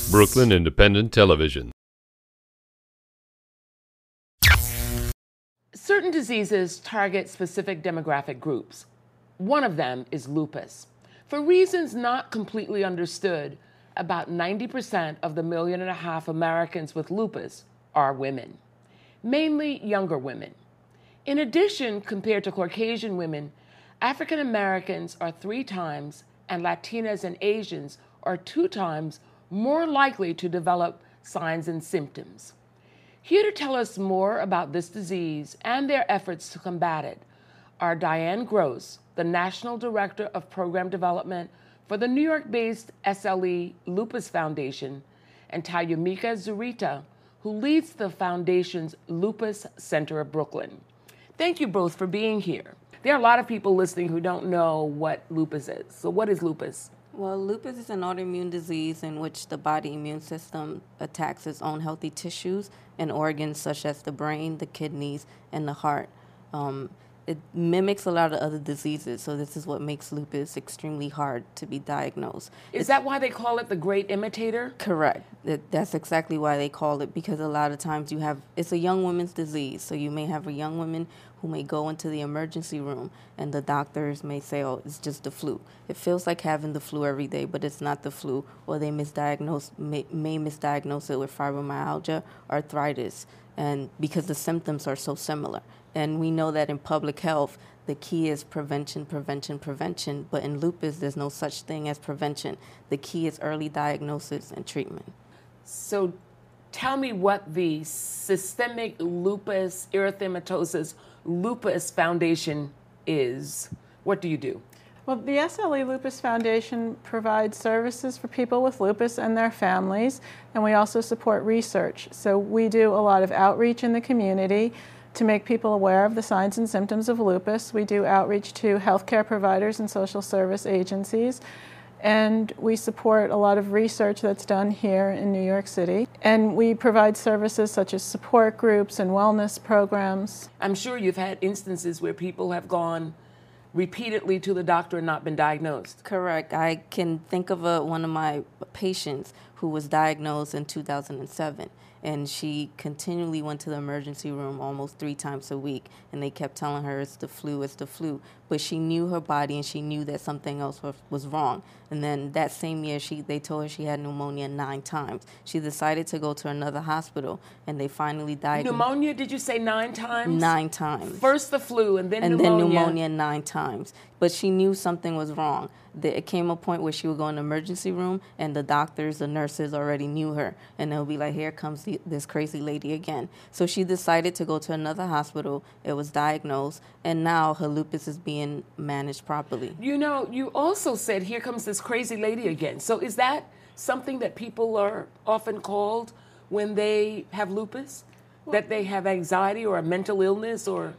Brooklyn Independent Television. Certain diseases target specific demographic groups. One of them is lupus. For reasons not completely understood, about 90% of the 1.5 million Americans with lupus are women, mainly younger women. In addition, compared to Caucasian women, African Americans are 3 times, and Latinas and Asians are 2 times more likely to develop signs and symptoms. Here to tell us more about this disease and their efforts to combat it are Diane Gross, the National Director of Program Development for the New York-based SLE Lupus Foundation, and Tayumika Zurita, who leads the foundation's Lupus Center of Brooklyn. Thank you both for being here. There are a lot of people listening who don't know what lupus is. So what is lupus? Well, lupus is an autoimmune disease in which the body immune system attacks its own healthy tissues and organs such as the brain, the kidneys, and the heart. It mimics a lot of other diseases, so this is what makes lupus extremely hard to be diagnosed. Is that why they call it the great imitator? Correct. That's exactly why they call it, because a lot of times it's a young woman's disease, so you may have a young woman who may go into the emergency room and the doctors may say, oh, it's just the flu. It feels like having the flu every day, but it's not the flu, or they may misdiagnose it with fibromyalgia, arthritis, and because the symptoms are so similar. And we know that in public health, the key is prevention, prevention, prevention. But in lupus, there's no such thing as prevention. The key is early diagnosis and treatment. So tell me what the Systemic Lupus Erythematosus Lupus Foundation is. What do you do? Well, the S.l.e. Lupus Foundation provides services for people with lupus and their families, and we also support research. So we do a lot of outreach in the community to make people aware of the signs and symptoms of lupus. We do outreach to healthcare providers and social service agencies, and we support a lot of research that's done here in New York City. And we provide services such as support groups and wellness programs. I'm sure you've had instances where people have gone repeatedly to the doctor and not been diagnosed. Correct. I can think of one of my patients who was diagnosed in 2007. And she continually went to the emergency room almost 3 times a week. And they kept telling her, it's the flu, it's the flu. But she knew her body and she knew that something else was wrong. And then that same year, they told her she had pneumonia 9 times. She decided to go to another hospital, and they finally diagnosed. Pneumonia, did you say 9 times? 9 times. First the flu and then pneumonia. And then pneumonia 9 times. But she knew something was wrong. It came a point where she would go in the emergency room, and the doctors, the nurses already knew her. And they'll be like, here comes this crazy lady again. So she decided to go to another hospital. It was diagnosed, and now her lupus is being managed properly. You know, you also said, here comes this crazy lady again. So is that something that people are often called when they have lupus? That they have anxiety or a mental illness or...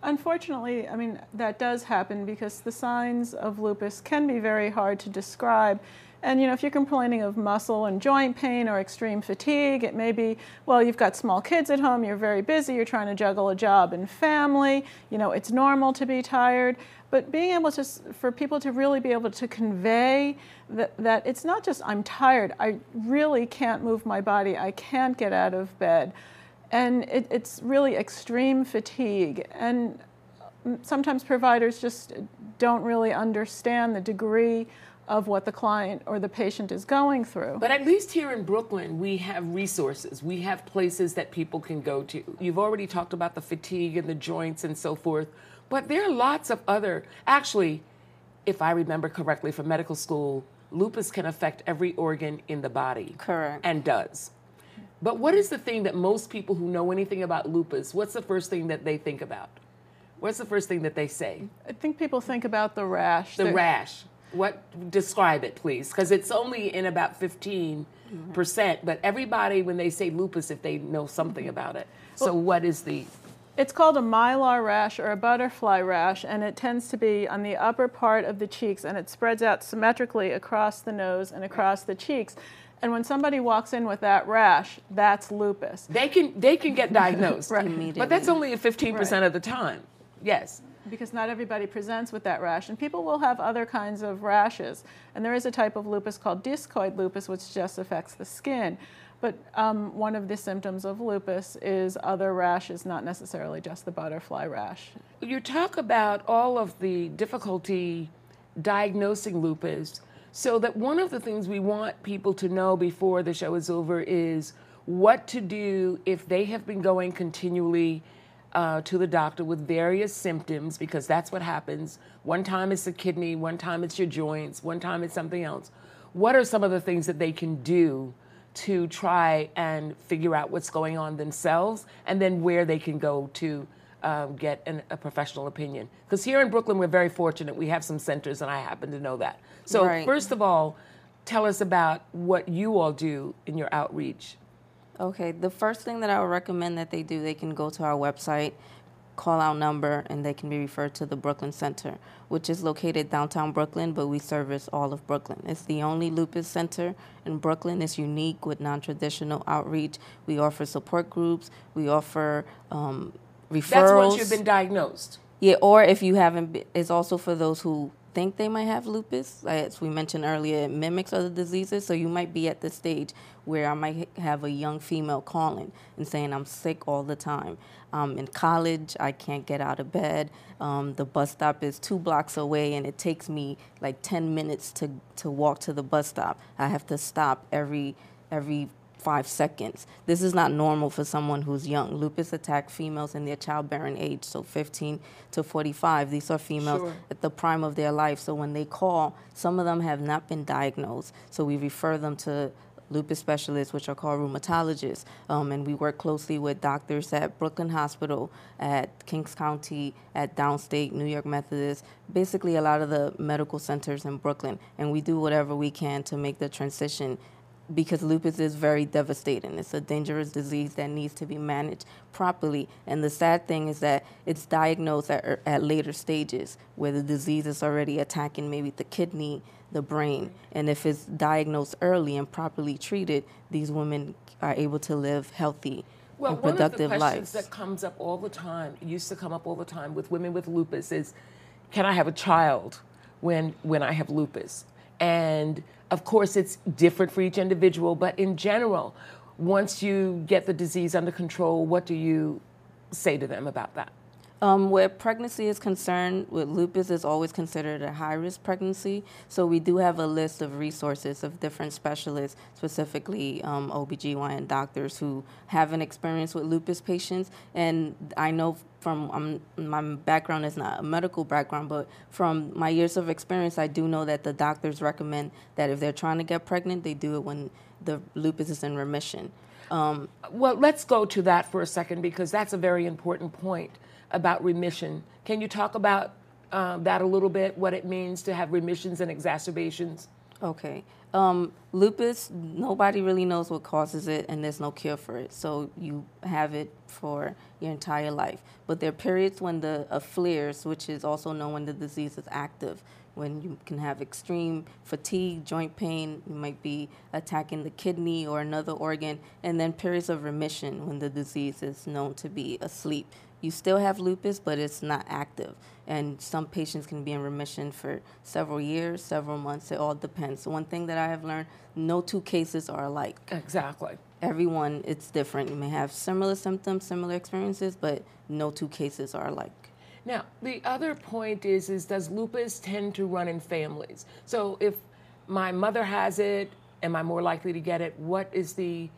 Unfortunately, I mean, that does happen because the signs of lupus can be very hard to describe. And, you know, if you're complaining of muscle and joint pain or extreme fatigue, it may be, well, you've got small kids at home, you're very busy, you're trying to juggle a job and family, you know, it's normal to be tired. But being able to, for people to really be able to convey that it's not just I'm tired, I really can't move my body, I can't get out of bed. And it's really extreme fatigue. And sometimes providers just don't really understand the degree of what the client or the patient is going through. But at least here in Brooklyn, we have resources. We have places that people can go to. You've already talked about the fatigue and the joints and so forth, but there are lots of other, actually, if I remember correctly from medical school, lupus can affect every organ in the body. Correct. And does. But what is the thing that most people who know anything about lupus, what's the first thing that they think about? What's the first thing that they say? I think people think about the rash. The rash. Describe it, please, because it's only in about 15%, but everybody, when they say lupus, if they know something about it. So what is the... It's called a mylar rash or a butterfly rash, and it tends to be on the upper part of the cheeks, and it spreads out symmetrically across the nose and across the cheeks. And when somebody walks in with that rash, that's lupus. They can get diagnosed, Immediately. but that's only 15% of the time. Yes. because not everybody presents with that rash. And people will have other kinds of rashes. And there is a type of lupus called discoid lupus, which just affects the skin. But one of the symptoms of lupus is other rashes, not necessarily just the butterfly rash. You talk about all of the difficulty diagnosing lupus, so that one of the things we want people to know before the show is over is what to do if they have been going continually to the doctor with various symptoms, because that's what happens. One time it's the kidney, one time it's your joints, one time it's something else. What are some of the things that they can do to try and figure out what's going on themselves, and then where they can go to get a professional opinion? Because here in Brooklyn, we're very fortunate. We have some centers, and I happen to know that. So first of all, tell us about what you all do in your outreach. Okay, the first thing that I would recommend that they do, they can go to our website, call our number, and they can be referred to the Brooklyn Center, which is located downtown Brooklyn, but we service all of Brooklyn. It's the only lupus center in Brooklyn. It's unique with non-traditional outreach. We offer support groups. We offer referrals. That's once you've been diagnosed. Yeah, or if you haven't, it's also for those who think they might have lupus. As we mentioned earlier, it mimics other diseases, so you might be at the stage where I might have a young female calling and saying, I'm sick all the time. In college, I can't get out of bed. The bus stop is 2 blocks away, and it takes me like 10 minutes to walk to the bus stop. I have to stop every 5 seconds. This is not normal for someone who's young. Lupus attacks females in their childbearing age, so 15 to 45. These are females at the prime of their life. So when they call, some of them have not been diagnosed. So we refer them to lupus specialists, which are called rheumatologists. And we work closely with doctors at Brooklyn Hospital, at Kings County, at Downstate, New York Methodist, basically a lot of the medical centers in Brooklyn. And we do whatever we can to make the transition, because lupus is very devastating. It's a dangerous disease that needs to be managed properly. And the sad thing is that it's diagnosed at later stages, where the disease is already attacking maybe the kidney, the brain. And if it's diagnosed early and properly treated, these women are able to live healthy and productive lives. One of the questions that comes up all the time, used to come up all the time with women with lupus is, can I have a child when I have lupus? And of course, it's different for each individual, but in general, once you get the disease under control, what do you say to them about that? Where pregnancy is concerned, with lupus, is always considered a high-risk pregnancy. So we do have a list of resources of different specialists, specifically OBGYN doctors who have an experience with lupus patients. And I know from my background is not a medical background, but from my years of experience, I do know that the doctors recommend that if they're trying to get pregnant, they do it when the lupus is in remission. Well, let's go to that for a second, because that's a very important point about remission. Can you talk about that a little bit, what it means to have remissions and exacerbations? Okay. Lupus, nobody really knows what causes it, and there's no cure for it. So you have it for your entire life. But there are periods when the flares, which is also known when the disease is active, when you can have extreme fatigue, joint pain, you might be attacking the kidney or another organ, and then periods of remission when the disease is known to be asleep. You still have lupus, but it's not active. And some patients can be in remission for several years, several months. It all depends. One thing that I have learned, no 2 cases are alike. Exactly. Everyone, it's different. You may have similar symptoms, similar experiences, but no 2 cases are alike. Now, the other point is does lupus tend to run in families? So if my mother has it, am I more likely to get it? What is the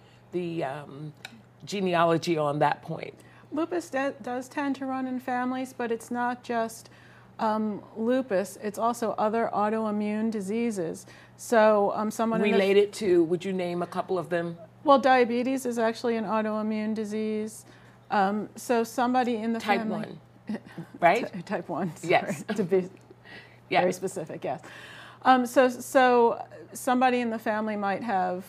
genealogy on that point? Lupus does tend to run in families, but it's not just lupus. It's also other autoimmune diseases. So someone related to, would you name a couple of them? Well, diabetes is actually an autoimmune disease. So somebody in the type family... Type 1, right? Type 1, sorry, yes. to be very specific, yes. So somebody in the family might have,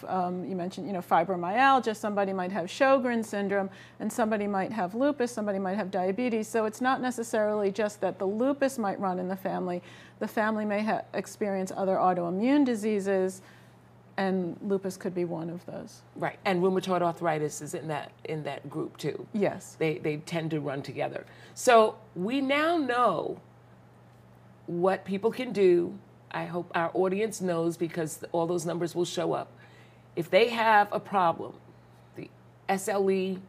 you mentioned, fibromyalgia, somebody might have Sjogren's syndrome, and somebody might have lupus, somebody might have diabetes. So it's not necessarily just that the lupus might run in the family. The family may experience other autoimmune diseases and lupus could be one of those. Right, and rheumatoid arthritis is in that group too. Yes. They tend to run together. So we now know what people can do. I hope our audience knows, because all those numbers will show up. If they have a problem, the SLE,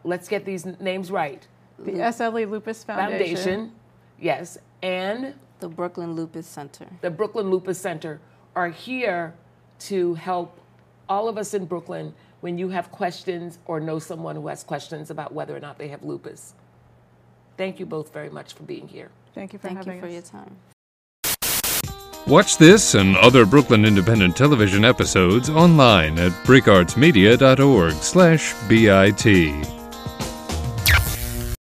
let's get these names right. The S.l.e. Lupus Foundation. Yes, and The Brooklyn Lupus Center. the Brooklyn Lupus Center are here to help all of us in Brooklyn when you have questions or know someone who has questions about whether or not they have lupus. Thank you both very much for being here. Thank you for Thank having you for us. your time. Watch this and other Brooklyn Independent Television episodes online at breakartsmedia.org/BIT.